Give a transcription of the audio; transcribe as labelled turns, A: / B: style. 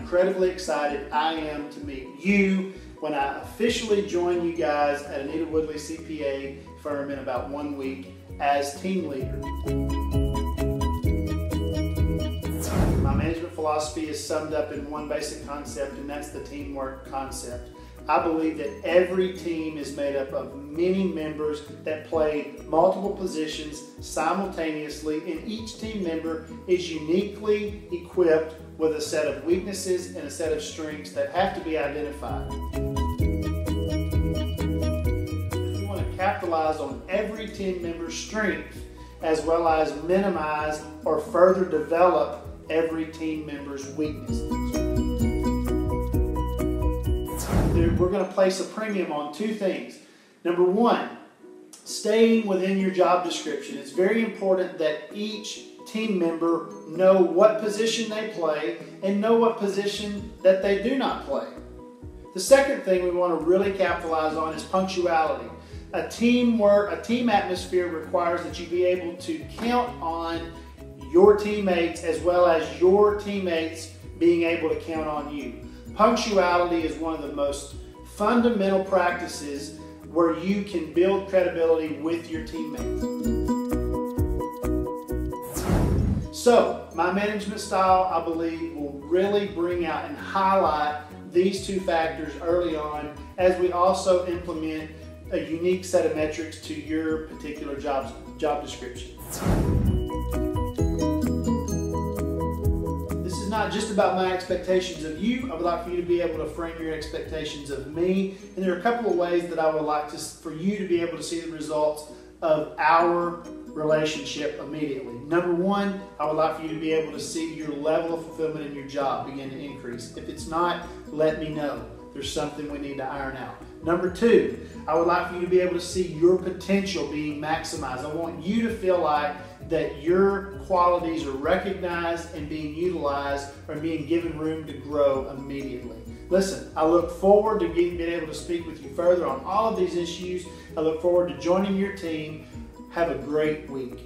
A: incredibly excited I am to meet you when I officially join you guys at Anita Woodley CPA firm in about 1 week as team leader. My management philosophy is summed up in one basic concept, and that's the teamwork concept. I believe that every team is made up of many members that play multiple positions simultaneously, and each team member is uniquely equipped with a set of weaknesses and a set of strengths that have to be identified. We want to capitalize on every team member's strength as well as minimize or further develop every team member's weaknesses. We're going to place a premium on two things. Number one, staying within your job description. It's very important that each team member know what position they play and know what position that they do not play. The second thing we want to really capitalize on is punctuality. A team atmosphere requires that you be able to count on your teammates as well as your teammates being able to count on you. Punctuality is one of the most fundamental practices where you can build credibility with your teammates. So, my management style, I believe, will really bring out and highlight these two factors early on as we also implement a unique set of metrics to your particular job description. Not just about my expectations of you. I would like for you to be able to frame your expectations of me, and there are a couple of ways that I would like for you to be able to see the results of our relationship immediately. Number one, I would like for you to be able to see your level of fulfillment in your job begin to increase. If it's not, let me know. There's something we need to iron out. Number two, I would like for you to be able to see your potential being maximized. I want you to feel like that your qualities are recognized and being utilized or being given room to grow immediately. Listen, I look forward to being able to speak with you further on all of these issues. I look forward to joining your team. Have a great week.